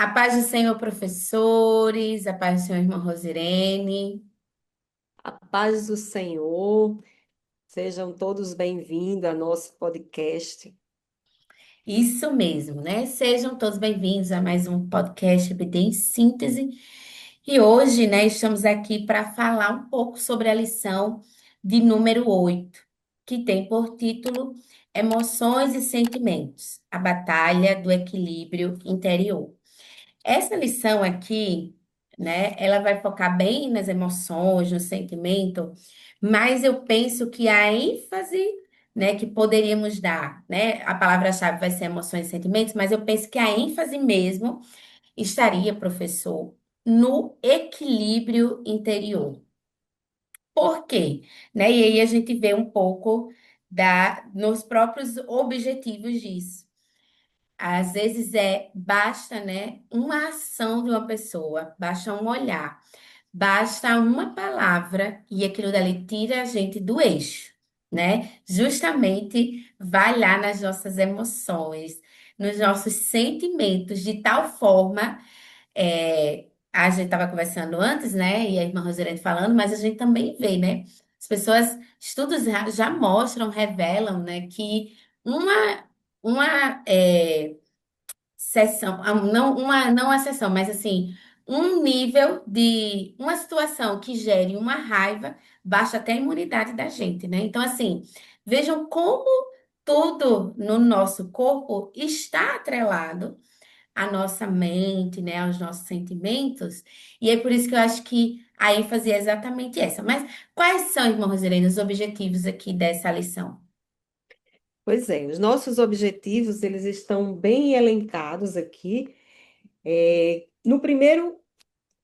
A paz do Senhor, professores, a paz do Senhor, irmã Rosirene. A paz do Senhor, sejam todos bem-vindos ao nosso podcast. Isso mesmo, né? Sejam todos bem-vindos a mais um podcast EBD em Síntese. E hoje, né, estamos aqui para falar um pouco sobre a lição de número 8, que tem por título Emoções e Sentimentos, a Batalha do Equilíbrio Interior. Essa lição aqui, né, ela vai focar bem nas emoções, no sentimento, mas eu penso que a ênfase, né, que poderíamos dar, né, a palavra-chave vai ser emoções e sentimentos, mas eu penso que a ênfase mesmo estaria, professor, no equilíbrio interior. Por quê? Né? E aí a gente vê um pouco nos próprios objetivos disso. Às vezes basta, né, uma ação de uma pessoa, basta um olhar, basta uma palavra e aquilo dali tira a gente do eixo, né? Justamente vai lá nas nossas emoções, nos nossos sentimentos, de tal forma, a gente estava conversando antes, né, e a irmã Rosirene falando, mas a gente também vê, né? As pessoas, estudos já mostram, revelam, né, que uma sessão, não a sessão, mas assim, um nível de uma situação que gere uma raiva, baixa até a imunidade da gente, né? Então, assim, vejam como tudo no nosso corpo está atrelado à nossa mente, né, aos nossos sentimentos, e é por isso que eu acho que a ênfase é exatamente essa. Mas quais são, irmã Rosilene, os objetivos aqui dessa lição? Pois é, os nossos objetivos, eles estão bem elencados aqui. No primeiro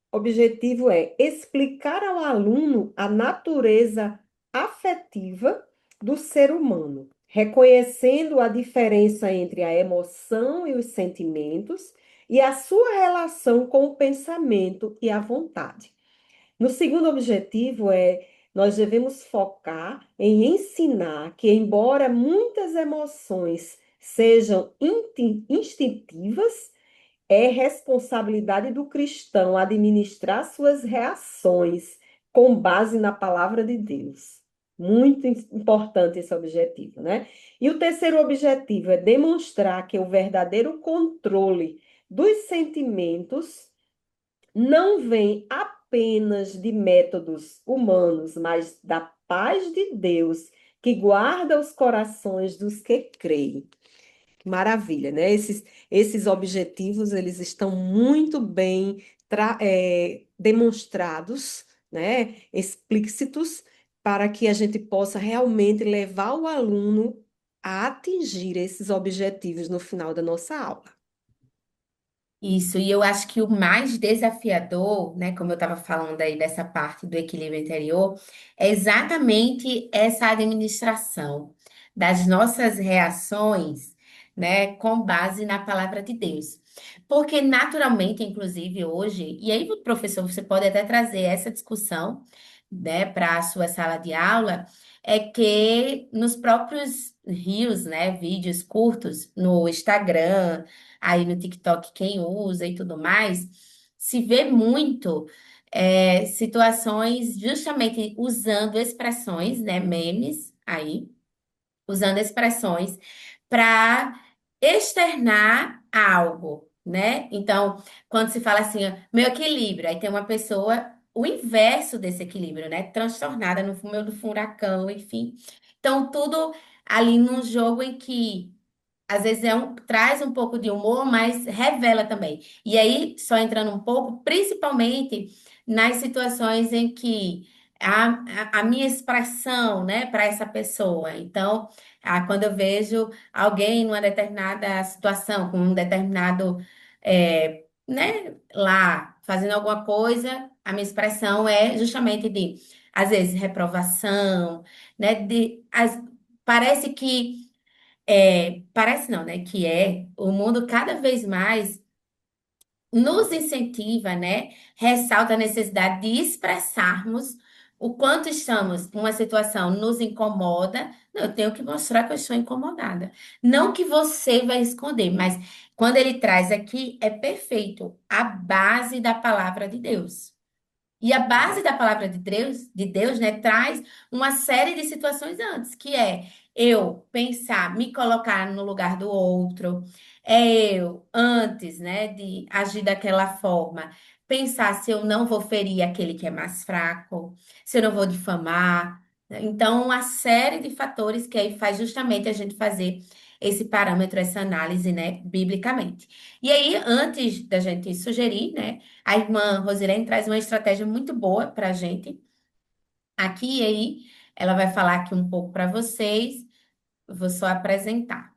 objetivo é explicar ao aluno a natureza afetiva do ser humano, reconhecendo a diferença entre a emoção e os sentimentos e a sua relação com o pensamento e a vontade. No segundo objetivo nós devemos focar em ensinar que, embora muitas emoções sejam instintivas, é responsabilidade do cristão administrar suas reações com base na palavra de Deus. Muito importante esse objetivo, né? E o terceiro objetivo é demonstrar que o verdadeiro controle dos sentimentos não vem apenas de métodos humanos, mas da paz de Deus que guarda os corações dos que creem. Maravilha, né? Esses objetivos, eles estão muito bem demonstrados, né? Explícitos, para que a gente possa realmente levar o aluno a atingir esses objetivos no final da nossa aula. Isso, e eu acho que o mais desafiador, né, como eu estava falando aí dessa parte do equilíbrio interior, é exatamente essa administração das nossas reações, né, com base na palavra de Deus. Porque naturalmente, inclusive hoje, e aí, professor, você pode até trazer essa discussão, né, para a sua sala de aula, é que nos próprios reels, né, vídeos curtos no Instagram, aí no TikTok quem usa e tudo mais, se vê muito situações justamente usando expressões, né, memes aí, usando expressões para externar algo, né? Então, quando se fala assim, ó, meu equilíbrio, aí tem uma pessoa, o inverso desse equilíbrio, né? Transtornada no meio do furacão, enfim. Então, tudo ali num jogo em que às vezes traz um pouco de humor, mas revela também. E aí, só entrando um pouco, principalmente nas situações em que a minha expressão, né, para essa pessoa. Então, quando eu vejo alguém numa determinada situação, com um determinado, né, lá, fazendo alguma coisa, a minha expressão é justamente de, às vezes, reprovação, né, parece que parece não, né? Que o mundo cada vez mais nos incentiva, né? Ressalta a necessidade de expressarmos o quanto estamos, uma situação nos incomoda. Não, eu tenho que mostrar que eu estou incomodada. Não que você vai esconder, mas quando ele traz aqui, é perfeito, a base da palavra de Deus. E a base da palavra de Deus, né, traz uma série de situações antes, que é eu pensar, me colocar no lugar do outro, é eu, antes, né, de agir daquela forma, pensar se eu não vou ferir aquele que é mais fraco, se eu não vou difamar. Então, uma série de fatores que aí faz justamente a gente fazer esse parâmetro, essa análise, né, biblicamente. E aí, antes da gente sugerir, né, a irmã Rosilene traz uma estratégia muito boa para a gente aqui, e aí ela vai falar aqui um pouco para vocês. Eu vou só apresentar.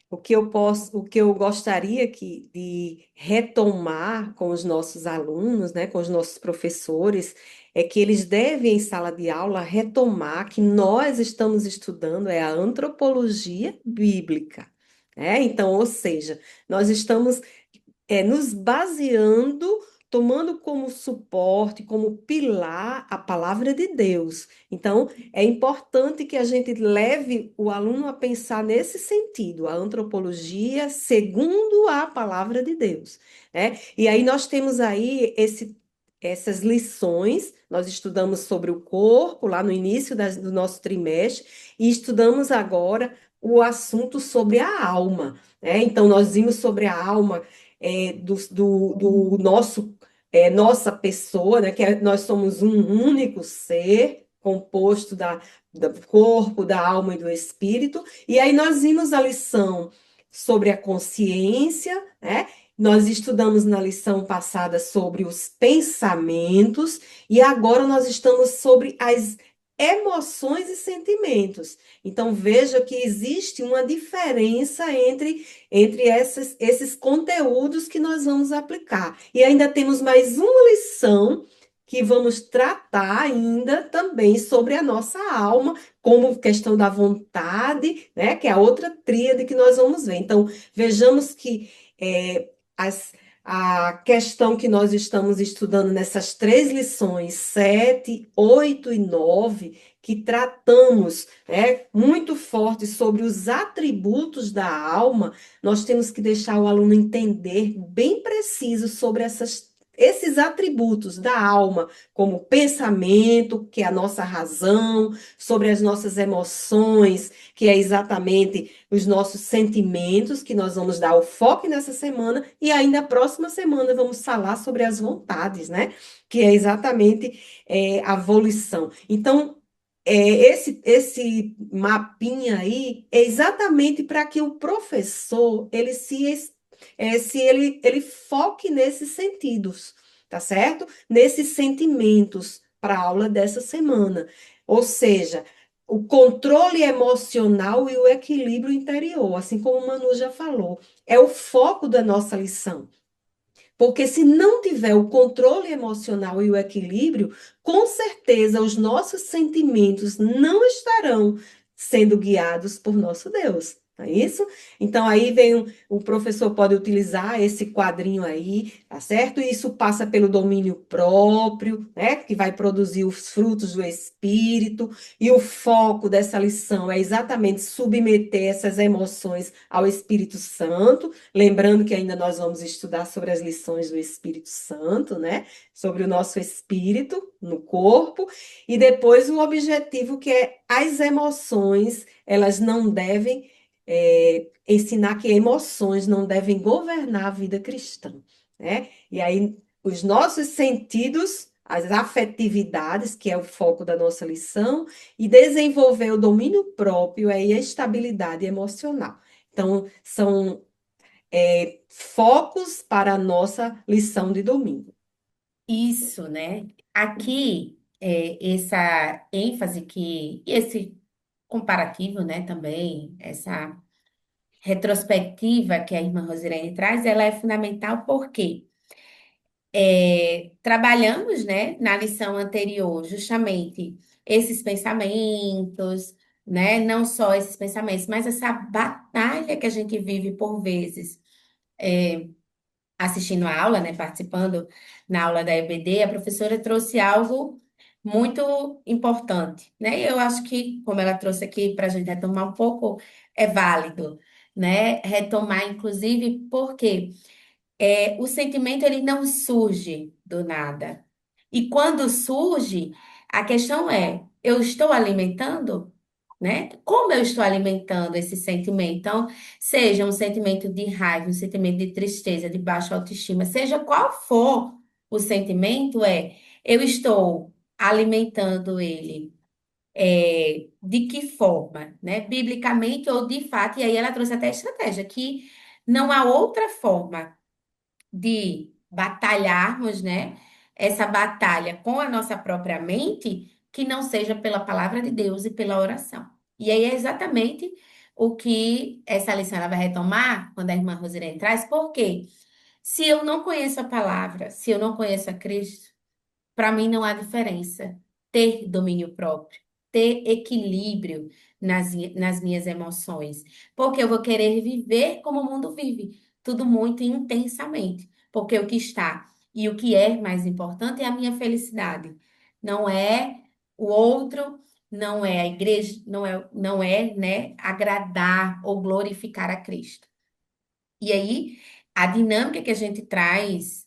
O que eu gostaria de retomar com os nossos alunos, né, com os nossos professores, é que eles devem, em sala de aula, retomar que nós estamos estudando a antropologia bíblica, né? Então, ou seja, nós estamos nos baseando, tomando como suporte, como pilar a palavra de Deus. Então, é importante que a gente leve o aluno a pensar nesse sentido, a antropologia segundo a palavra de Deus, né? E aí nós temos aí essas lições, nós estudamos sobre o corpo lá no início do nosso trimestre e estudamos agora o assunto sobre a alma, né? Então, nós vimos sobre a alma do nosso, nossa pessoa, né? Nós somos um único ser composto do corpo, da alma e do espírito. E aí nós vimos a lição sobre a consciência, né? Nós estudamos na lição passada sobre os pensamentos e agora nós estamos sobre as emoções e sentimentos. Então veja que existe uma diferença entre esses conteúdos que nós vamos aplicar. E ainda temos mais uma lição que vamos tratar ainda também sobre a nossa alma, como questão da vontade, né? Que é a outra tríade que nós vamos ver. Então, vejamos que a questão que nós estamos estudando nessas três lições, 7, 8 e 9, que tratamos, muito forte sobre os atributos da alma, nós temos que deixar o aluno entender bem preciso sobre esses atributos da alma, como pensamento, que é a nossa razão, sobre as nossas emoções, que é exatamente os nossos sentimentos, que nós vamos dar o foco nessa semana, e ainda a próxima semana vamos falar sobre as vontades, né? Que é exatamente a volição. Então, esse mapinha aí é exatamente para que o professor ele foque nesses sentidos, tá certo? Nesses sentimentos para a aula dessa semana. Ou seja, o controle emocional e o equilíbrio interior, assim como o Manu já falou, é o foco da nossa lição. Porque se não tiver o controle emocional e o equilíbrio, com certeza os nossos sentimentos não estarão sendo guiados por nosso Deus. Não é isso? Então aí o professor pode utilizar esse quadrinho aí, tá certo? E isso passa pelo domínio próprio, né? Que vai produzir os frutos do espírito, e o foco dessa lição é exatamente submeter essas emoções ao Espírito Santo. Lembrando que ainda nós vamos estudar sobre as lições do Espírito Santo, né? Sobre o nosso espírito no corpo, e depois o objetivo que é as emoções, elas não devem ensinar que emoções não devem governar a vida cristã, né? E aí os nossos sentidos, as afetividades, que é o foco da nossa lição, e desenvolver o domínio próprio e a estabilidade emocional. Então, são focos para a nossa lição de domingo. Isso, né? Aqui, essa ênfase e esse comparativo, né, também, essa retrospectiva que a irmã Rosilene traz, ela é fundamental porque trabalhamos, né, na lição anterior, justamente esses pensamentos, né, não só esses pensamentos, mas essa batalha que a gente vive por vezes, assistindo a aula, né, participando na aula da EBD, a professora trouxe algo muito importante, né? E eu acho que, como ela trouxe aqui para a gente retomar um pouco, é válido. né, retomar, inclusive, porque o sentimento ele não surge do nada. E quando surge, a questão é: eu estou alimentando? Né? Como eu estou alimentando esse sentimento? Então, seja um sentimento de raiva, um sentimento de tristeza, de baixa autoestima, seja qual for o sentimento, eu estou alimentando ele de que forma, né? Biblicamente ou de fato, e aí ela trouxe até a estratégia, que não há outra forma de batalharmos, né? Essa batalha com a nossa própria mente, que não seja pela palavra de Deus e pela oração. E aí é exatamente o que essa lição ela vai retomar quando a irmã Rosirene traz, porque se eu não conheço a palavra, se eu não conheço a Cristo, para mim não há diferença ter domínio próprio, ter equilíbrio nas minhas emoções, porque eu vou querer viver como o mundo vive, tudo muito intensamente, porque o que está e o que é mais importante é a minha felicidade, não é o outro, não é a igreja, não é, né, agradar ou glorificar a Cristo. E aí, a dinâmica que a gente traz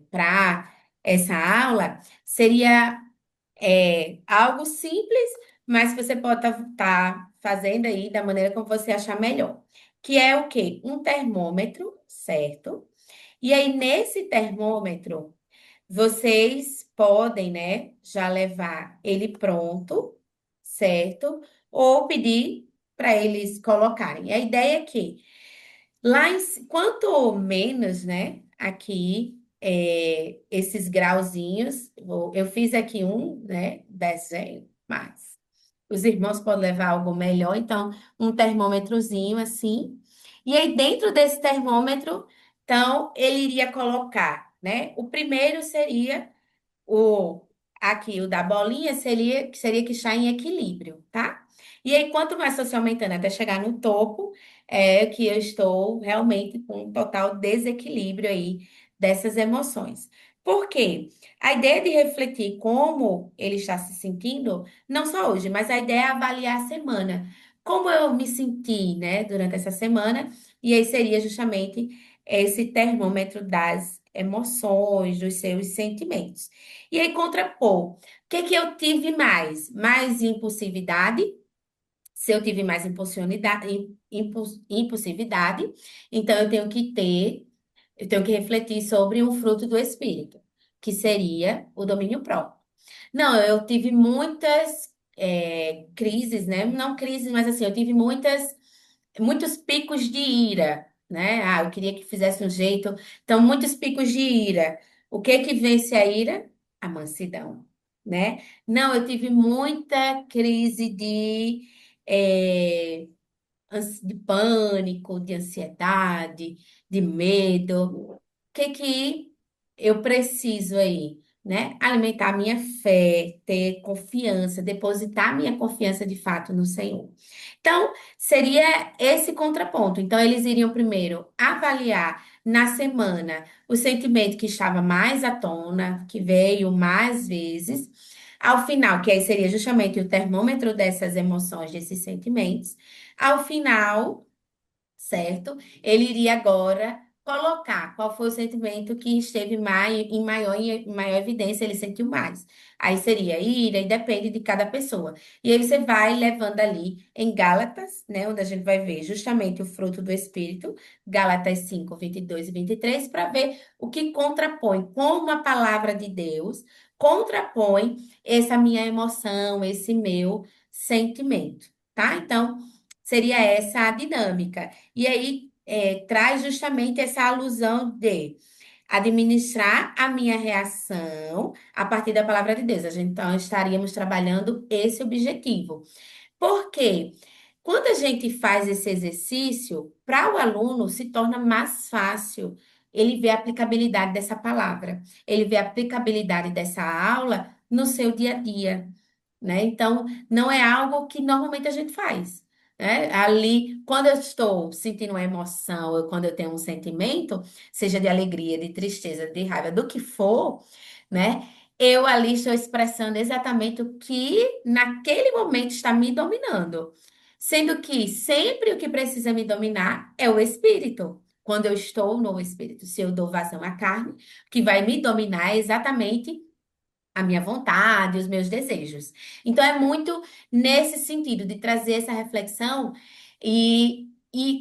para essa aula seria algo simples, mas que você pode estar fazendo aí da maneira como você achar melhor. Que é o quê? Um termômetro, certo? E aí, nesse termômetro, vocês podem, né, já levar ele pronto, certo? Ou pedir para eles colocarem. A ideia é que quanto menos, né? Aqui, esses grauzinhos, eu fiz aqui um, né? Desenho, mas os irmãos podem levar algo melhor, então, um termômetrozinho assim. E aí, dentro desse termômetro, então, ele iria colocar, né? O primeiro seria o aqui, o da bolinha seria que está em equilíbrio, tá? E aí, quanto mais fosse aumentando até chegar no topo, é que eu estou realmente com um total desequilíbrio aí dessas emoções. Por quê? A ideia de refletir como ele está se sentindo, não só hoje, mas a ideia é avaliar a semana. Como eu me senti, né, durante essa semana, e aí seria justamente esse termômetro das emoções, dos seus sentimentos. E aí, contrapor. O que que eu tive mais? Mais impulsividade. Se eu tive mais impulsividade, então eu tenho que refletir sobre um fruto do espírito, que seria o domínio próprio. Não, eu tive muitas crises, né? Não crises, mas assim, eu tive muitos picos de ira, né? Ah, eu queria que fizesse um jeito. Então, muitos picos de ira. O que que vence a ira? A mansidão, né? Não, eu tive muita crise eh, de pânico, de ansiedade, de medo. O que que eu preciso aí, né? Alimentar minha fé, ter confiança, depositar minha confiança de fato no Senhor. Então, seria esse contraponto. Então, eles iriam primeiro avaliar na semana o sentimento que estava mais à tona, que veio mais vezes. Ao final, que aí seria justamente o termômetro dessas emoções, desses sentimentos. Ao final, certo? Ele iria agora colocar qual foi o sentimento que esteve em maior evidência, ele sentiu mais. Aí seria ira, e depende de cada pessoa. E aí você vai levando ali em Gálatas, né, onde a gente vai ver justamente o fruto do Espírito, Gálatas 5, 22 e 23, para ver o que contrapõe, como a palavra de Deus contrapõe essa minha emoção, esse meu sentimento, tá? Então, seria essa a dinâmica. E aí traz justamente essa alusão de administrar a minha reação a partir da palavra de Deus. A gente, então, estaríamos trabalhando esse objetivo. Por quê? Quando a gente faz esse exercício, para o aluno se torna mais fácil ele ver a aplicabilidade dessa palavra, ele vê a aplicabilidade dessa aula no seu dia a dia, né? Então, não é algo que normalmente a gente faz, né? Ali, quando eu estou sentindo uma emoção, ou quando eu tenho um sentimento, seja de alegria, de tristeza, de raiva, do que for, né? Eu ali estou expressando exatamente o que naquele momento está me dominando. Sendo que sempre o que precisa me dominar é o espírito. Quando eu estou no espírito, se eu dou vazão à carne, o que vai me dominar é exatamente a minha vontade, os meus desejos. Então é muito nesse sentido de trazer essa reflexão e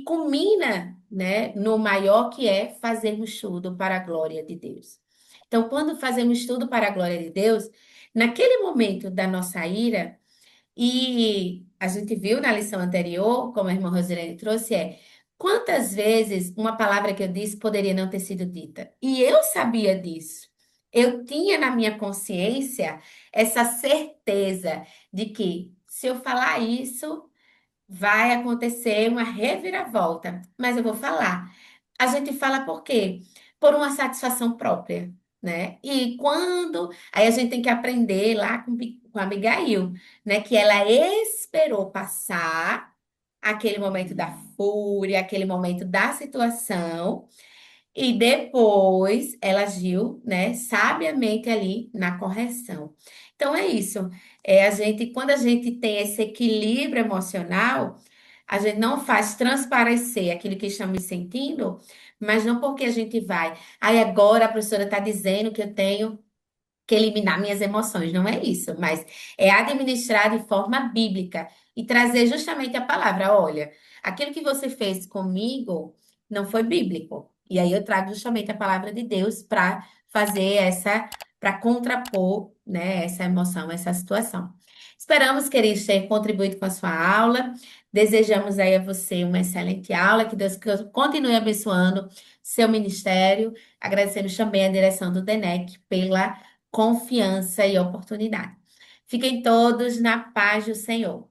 culmina, né, no maior que é fazermos tudo para a glória de Deus. Então, quando fazemos tudo para a glória de Deus, naquele momento da nossa ira, e a gente viu na lição anterior, como a irmã Rosilene trouxe, quantas vezes uma palavra que eu disse poderia não ter sido dita. E eu sabia disso. Eu tinha na minha consciência essa certeza de que se eu falar isso, vai acontecer uma reviravolta. Mas eu vou falar. A gente fala por quê? Por uma satisfação própria, né? E quando. Aí a gente tem que aprender lá com a Abigail, né? Que ela esperou passar aquele momento da fúria, aquele momento da situação. E depois ela agiu, né, sabiamente ali na correção. Então é isso. Quando a gente tem esse equilíbrio emocional, a gente não faz transparecer aquilo que estamos sentindo, mas não porque a gente vai. Aí agora a professora está dizendo que eu tenho que eliminar minhas emoções. Não é isso, mas é administrar de forma bíblica e trazer justamente a palavra. Olha, aquilo que você fez comigo não foi bíblico. E aí eu trago justamente a palavra de Deus para fazer para contrapor, né, essa emoção, essa situação. Esperamos, queridos, ter contribuído com a sua aula. Desejamos aí a você uma excelente aula, que Deus continue abençoando seu ministério. Agradecemos também a direção do DENEC pela confiança e oportunidade. Fiquem todos na paz do Senhor.